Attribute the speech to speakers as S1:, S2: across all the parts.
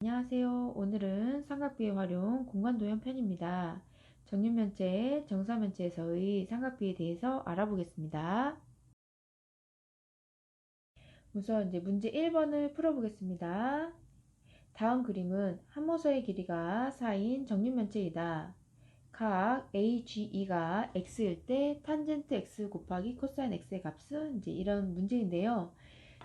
S1: 안녕하세요. 오늘은 삼각비의 활용 공간도형 편입니다. 정육면체, 정사면체에서의 삼각비에 대해서 알아보겠습니다. 우선 문제 1번을 풀어보겠습니다. 다음 그림은 한모서의 길이가 4인 정육면체이다. 각 AGE가 x일 때 탄젠트 x 곱하기 코사인 x의 값은 이런 문제인데요.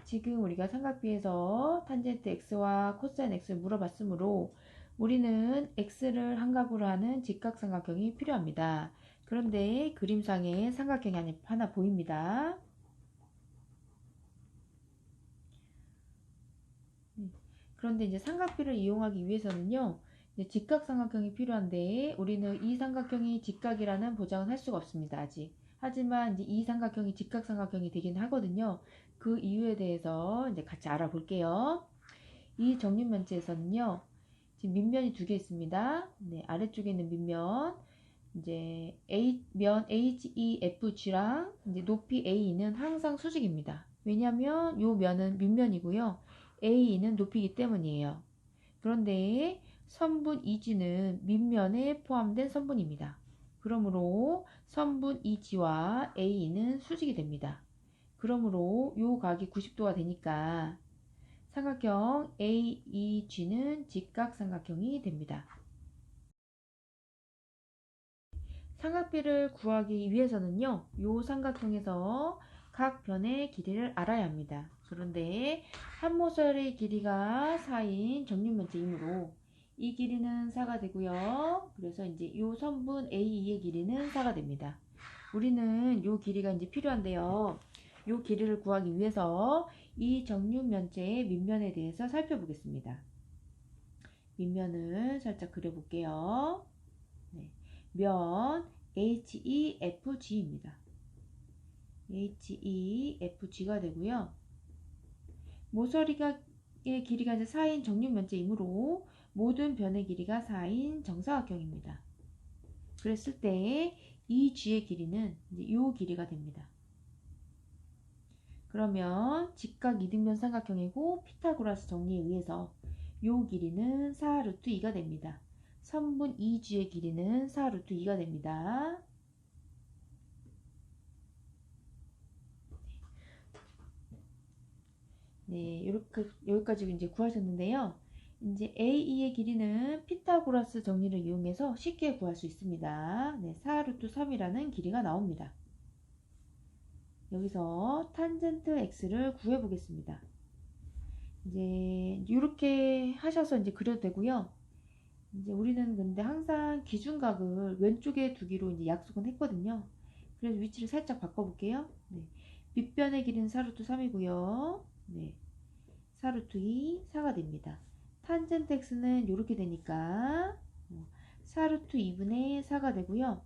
S1: 지금 우리가 삼각비에서 탄젠트 x와 코사인 x를 물어봤으므로 우리는 x를 한각으로 하는 직각삼각형이 필요합니다. 그런데 그림상에 삼각형이 하나 보입니다. 그런데 삼각비를 이용하기 위해서는요, 직각삼각형이 필요한데 우리는 이 삼각형이 직각이라는 보장은 할 수가 없습니다. 아직. 하지만 이 삼각형이 직각삼각형이 되긴 하거든요. 그 이유에 대해서 같이 알아볼게요. 이 정육면체에서는요, 지금 밑면이 두 개 있습니다. 네, 아래쪽에 있는 밑면, 면 HEFG랑 높이 A는 항상 수직입니다. 왜냐면 요 면은 밑면이고요. A는 높이기 때문이에요. 그런데 선분 EG는 밑면에 포함된 선분입니다. 그러므로 선분 EG와 A는 수직이 됩니다. 그러므로 요 각이 90도가 되니까 삼각형 AEG는 직각삼각형이 됩니다. 삼각비를 구하기 위해서는요, 요 삼각형에서 각 변의 길이를 알아야 합니다. 그런데 한모서의 길이가 4인 정육면체이므로 이 길이는 4가 되고요. 그래서 요 선분 AE의 길이는 4가 됩니다. 우리는 요 길이가 필요한데요. 요 길이를 구하기 위해서 이 정육면체의 밑면에 대해서 살펴보겠습니다. 밑면을 살짝 그려볼게요. 네. 면 HEFG입니다. HEFG가 되고요. 모서리의 길이가 4인 정육면체이므로 모든 변의 길이가 4인 정사각형입니다. 그랬을 때 이 G의 길이는 이 길이가 됩니다. 그러면 직각 이등변 삼각형이고 피타고라스 정리에 의해서 요 길이는 4 루트 2가 됩니다. 선분 2G의 길이는 4 루트 2가 됩니다. 네, 이렇게 여기까지 구하셨는데요. AE의 길이는 피타고라스 정리를 이용해서 쉽게 구할 수 있습니다. 네, 4 루트 3이라는 길이가 나옵니다. 여기서 탄젠트 x를 구해 보겠습니다. 이렇게 하셔서 그려도 되고요. 우리는 근데 항상 기준각을 왼쪽에 두기로 약속은 했거든요. 그래서 위치를 살짝 바꿔볼게요. 네. 밑변의 길이는 4루트 3이고요. 네. 4루트 2, 4가 됩니다. 탄젠트 x는 이렇게 되니까 4루트 2분의 4가 되고요.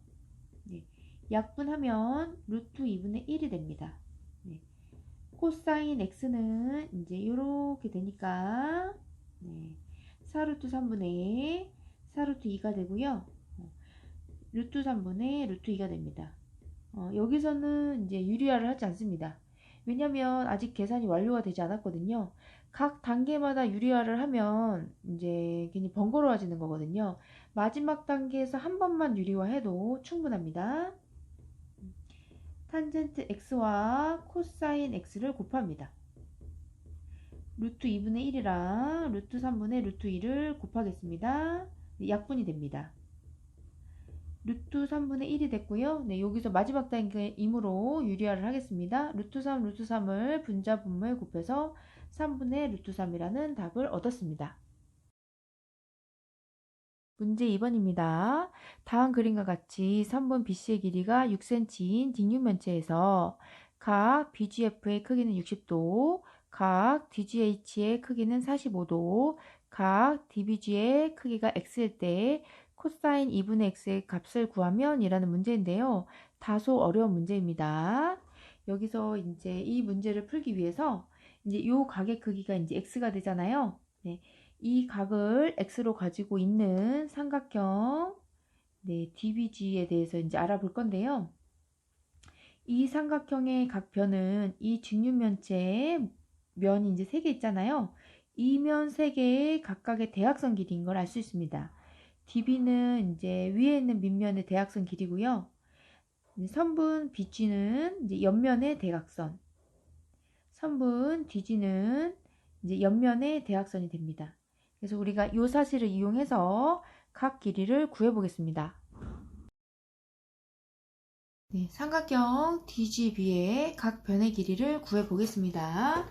S1: 네. 약분하면 루트 2분의 1이 됩니다. 네. 코사인 x는 이렇게 되니까 네. 4루트 3분의 4루트 2가 되고요. 루트 3분의 루트 2가 됩니다. 여기서는 유리화를 하지 않습니다. 왜냐면 아직 계산이 완료가 되지 않았거든요. 각 단계마다 유리화를 하면 괜히 번거로워지는 거거든요. 마지막 단계에서 한 번만 유리화해도 충분합니다. 탄젠트 x와 코사인 x를 곱합니다. 루트 2분의 1이랑 루트 3분의 루트 2를 곱하겠습니다. 약분이 됩니다. 루트 3분의 1이 됐고요. 네, 여기서 마지막 단계이므로 유리화를 하겠습니다. 루트 3, 루트 3을 분자 분모에 곱해서 3분의 루트 3이라는 답을 얻었습니다. 문제 2번입니다. 다음 그림과 같이 선분 BC의 길이가 6cm인 딩육면체에서 각 BGF의 크기는 60도, 각 DGH의 크기는 45도, 각 DBG의 크기가 x일 때 코사인 2분의 x의 값을 구하면 이라는 문제인데요. 다소 어려운 문제입니다. 여기서 이 문제를 풀기 위해서 요 각의 크기가 x가 되잖아요. 네. 이 각을 x로 가지고 있는 삼각형 DBG에 대해서 알아볼 건데요. 이 삼각형의 각 변은 이 직육면체의 면이 3개 있잖아요. 이면 3개의 각각의 대각선 길이인 걸 알 수 있습니다. DB는 이제 위에 있는 밑면의 대각선 길이고요. 선분 BG는 이제 옆면의 대각선, 선분 DG는 이제 옆면의 대각선이 됩니다. 그래서 우리가 이 사실을 이용해서 각 길이를 구해보겠습니다. 네, 삼각형 DGB의 각 변의 길이를 구해보겠습니다.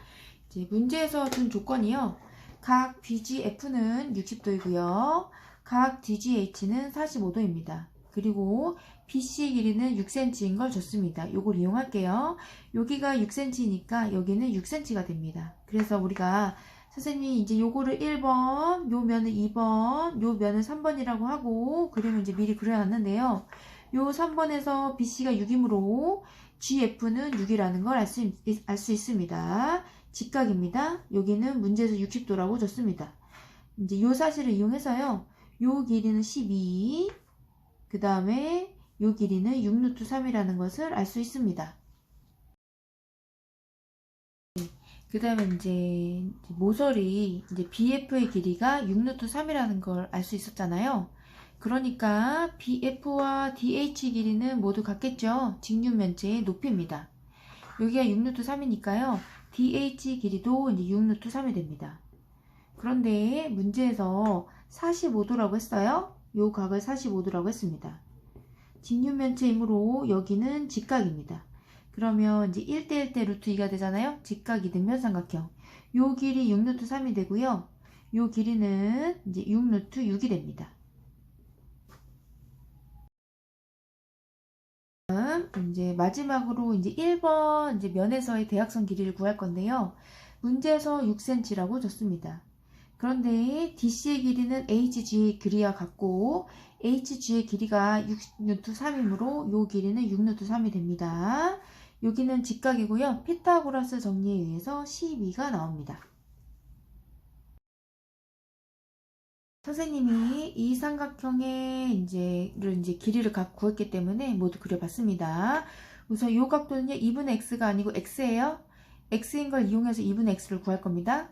S1: 이제 문제에서 준 조건이요. 각 BGF는 60도이고요. 각 DGH는 45도입니다. 그리고 BC의 길이는 6cm인 걸 줬습니다. 이걸 이용할게요. 여기가 6cm니까 여기는 6cm가 됩니다. 그래서 우리가 선생님이 이제 요거를 1번, 요 면을 2번, 요 면을 3번이라고 하고 그림을 이제 미리 그려놨는데요. 요 3번에서 BC가 6이므로 GF는 6이라는 걸 알 수 있습니다. 직각입니다. 여기는 문제에서 60도라고 줬습니다. 이제 요 사실을 이용해서요. 요 길이는 12, 그 다음에 요 길이는 6루트 3이라는 것을 알 수 있습니다. 그 다음에 이제 모서리 이제 BF의 길이가 6루트 3이라는 걸 알 수 있었잖아요. 그러니까 BF와 DH 길이는 모두 같겠죠. 직육면체의 높이입니다. 여기가 6루트 3이니까요. DH 길이도 이제 6루트 3이 됩니다. 그런데 문제에서 45도라고 했어요. 요 각을 45도라고 했습니다. 직육면체이므로 여기는 직각입니다. 그러면 이제 1대 1대 루트 2가 되잖아요. 직각 이등변 삼각형. 요 길이 6루트 3이 되고요. 요 길이는 이제 6루트 6이 됩니다. 이제 마지막으로 이제 1번 이제 면에서의 대각선 길이를 구할 건데요. 문제에서 6cm라고 줬습니다. 그런데 DC의 길이는 HG의 길이와 같고 HG의 길이가 6루트 3이므로 요 길이는 6루트 3이 됩니다. 여기는 직각이고요. 피타고라스 정리에 의해서 12가 나옵니다. 선생님이 이 삼각형의 이제 길이를 구했기 때문에 모두 그려봤습니다. 우선 이 각도는요 2분의 x가 아니고 x예요. x인 걸 이용해서 2분의 x를 구할 겁니다.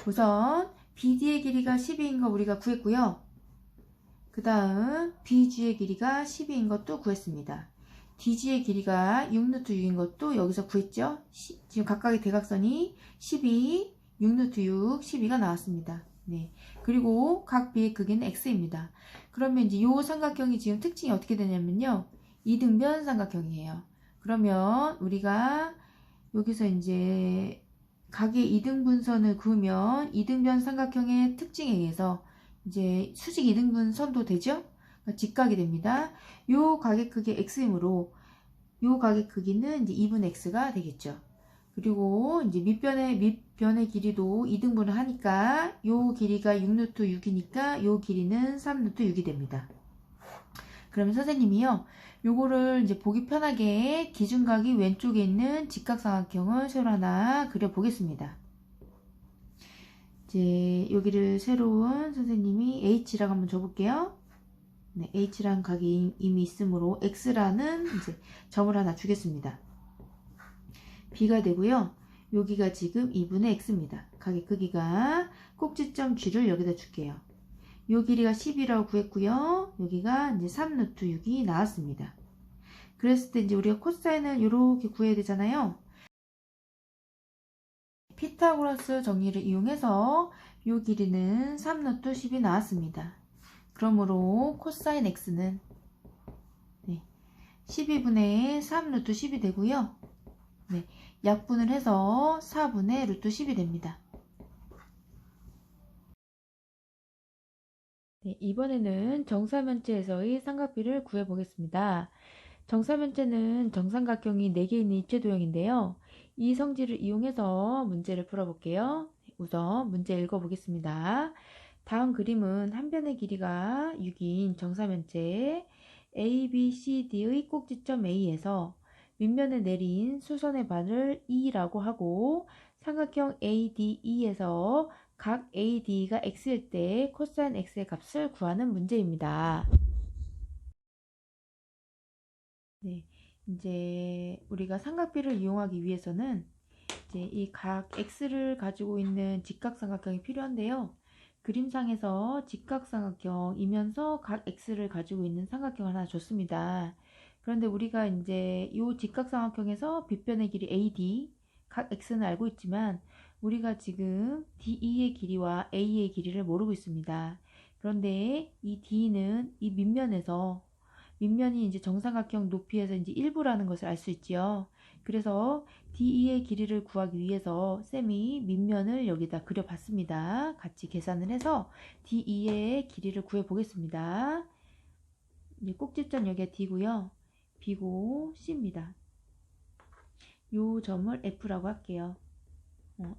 S1: 우선 BD의 길이가 12인 거 우리가 구했고요. 그 다음 BG의 길이가 12인 것도 구했습니다. DG의 길이가 6루트 6인 것도 여기서 구했죠. 지금 각각의 대각선이 12, 6루트 6, 12가 나왔습니다. 네. 그리고 각 B의 크기는 X입니다. 그러면 이제 이 삼각형이 지금 특징이 어떻게 되냐면요. 이등변 삼각형이에요. 그러면 우리가 여기서 이제 각의 이등분선을 그으면 이등변 삼각형의 특징에 의해서 이제 수직 이등분선도 되죠? 그러니까 직각이 됩니다. 요 각의 크기 X이므로 요 각의 크기는 이제 2분의 X가 되겠죠. 그리고 이제 밑변의 길이도 2등분을 하니까 요 길이가 6루트 6이니까 요 길이는 3루트 6이 됩니다. 그러면 선생님이요. 요거를 이제 보기 편하게 기준각이 왼쪽에 있는 직각삼각형을 새로 하나 그려보겠습니다. 이제 여기를 새로운 선생님이 H라고 한번 줘볼게요. 네, H라는 각이 이미 있으므로 X라는 이제 점을 하나 주겠습니다. B가 되고요. 여기가 지금 2분의 X입니다. 각의 크기가 꼭지점 G를 여기다 줄게요. 요 길이가 10이라고 구했고요. 여기가 이제 3루트 6이 나왔습니다. 그랬을 때 이제 우리가 코사인을 이렇게 구해야 되잖아요. 피타고라스 정리를 이용해서 요 길이는 3루트 10이 나왔습니다. 그러므로 코사인 X는 12분의 3루트 10이 되고요. 네, 약분을 해서 4분의 루트 10이 됩니다. 네, 이번에는 정사면체에서의 삼각비를 구해보겠습니다. 정사면체는 정삼각형이 4개 있는 입체 도형인데요. 이 성질을 이용해서 문제를 풀어볼게요. 우선 문제 읽어보겠습니다. 다음 그림은 한 변의 길이가 6인 정사면체 ABCD의 꼭지점 A에서 밑면에 내린 수선의 반을 E라고 하고 삼각형 ADE에서 각 AD가 X일 때 코사인 X의 값을 구하는 문제입니다. 네, 이제 우리가 삼각비를 이용하기 위해서는 이제 이 각 x를 가지고 있는 직각삼각형이 필요한데요. 그림상에서 직각삼각형이면서 각 x를 가지고 있는 삼각형을 하나 줬습니다. 그런데 우리가 이제 이 직각삼각형에서 빗변의 길이 AD, 각 x는 알고 있지만 우리가 지금 DE의 길이와 A의 길이를 모르고 있습니다. 그런데 이 D는 이 밑면이 이제 정삼각형 높이에서 이제 일부라는 것을 알 수 있지요. 그래서 DE의 길이를 구하기 위해서 쌤이 밑면을 여기다 그려봤습니다. 같이 계산을 해서 DE의 길이를 구해보겠습니다. 이제 꼭지점 여기가 D고요. B고 C입니다. 요 점을 F라고 할게요.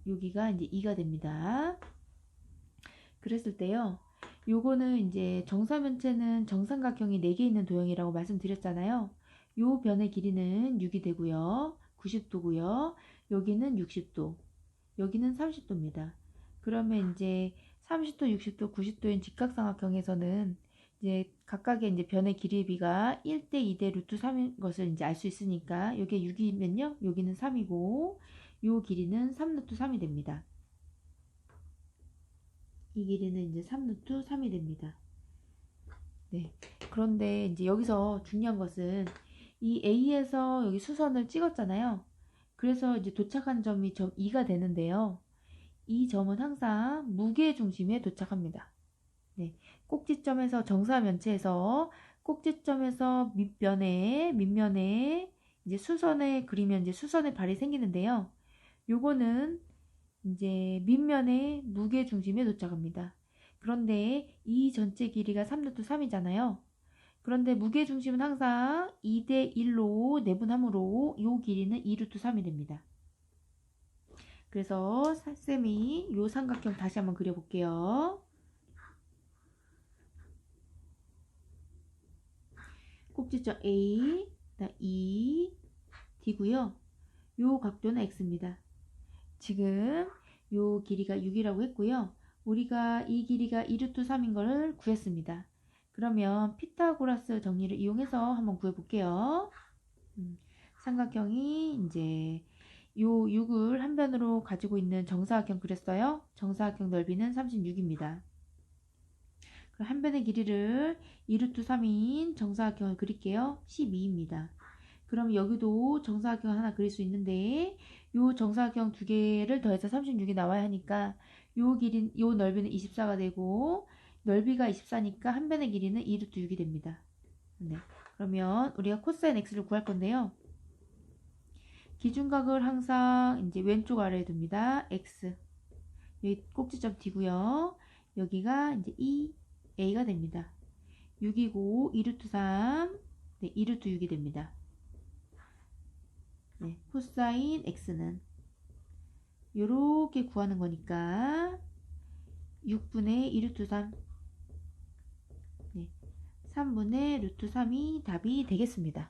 S1: 여기가 이제 2가 됩니다. 그랬을 때요. 요거는 이제 정사면체는 정삼각형이 4개 있는 도형이라고 말씀드렸잖아요. 요 변의 길이는 6이 되고요. 90도고요. 여기는 60도. 여기는 30도입니다. 그러면 이제 30도, 60도, 90도인 직각삼각형에서는 이제 각각의 이제 변의 길이의 비가 1대 2대 루트 3인 것을 이제 알 수 있으니까 여기에 6이면요. 여기는 3이고 요 길이는 3 루트 3이 됩니다. 이 길이는 이제 3 루트 3이 됩니다. 네. 그런데 이제 여기서 중요한 것은 이 A에서 여기 수선을 찍었잖아요. 그래서 이제 도착한 점이 점 2가 되는데요. 이 점은 항상 무게 중심에 도착합니다. 네. 꼭지점에서 정사면체에서 꼭지점에서 밑면에 이제 수선을 그리면 이제 수선의 발이 생기는데요. 요거는 이제 밑면의 무게 중심에 도착합니다. 그런데 이 전체 길이가 3루트 3이잖아요. 그런데 무게 중심은 항상 2대 1로 내분함으로 이 길이는 2루트 3이 됩니다. 그래서 쌤이 이 삼각형 다시 한번 그려볼게요. 꼭지점 A, 2, D고요. 요 각도는 X입니다. 지금 요 길이가 6이라고 했고요. 우리가 이 길이가 2루트 3인 걸 구했습니다. 그러면 피타고라스 정리를 이용해서 한번 구해볼게요. 삼각형이 이제 요 6을 한 변으로 가지고 있는 정사각형 그렸어요. 정사각형 넓이는 36입니다. 그럼 한 변의 길이를 2루트 3인 정사각형을 그릴게요. 12입니다. 그럼 여기도 정사각형 하나 그릴 수 있는데 요 정사각형 두 개를 더해서 36이 나와야 하니까 요 넓이는 24가 되고 넓이가 24니까 한 변의 길이는 2루트 6이 됩니다. 네. 그러면 우리가 코사인 x를 구할 건데요. 기준각을 항상 이제 왼쪽 아래에 둡니다. x. 여기 꼭지점 D고요. 여기가 이제 2a가 됩니다. 6이고 2루트 3, 네, 2루트 6이 됩니다. 네, 코사인 x는 요렇게 구하는 거니까 6분의 2루트 3, 네, 3분의 루트 3이 답이 되겠습니다.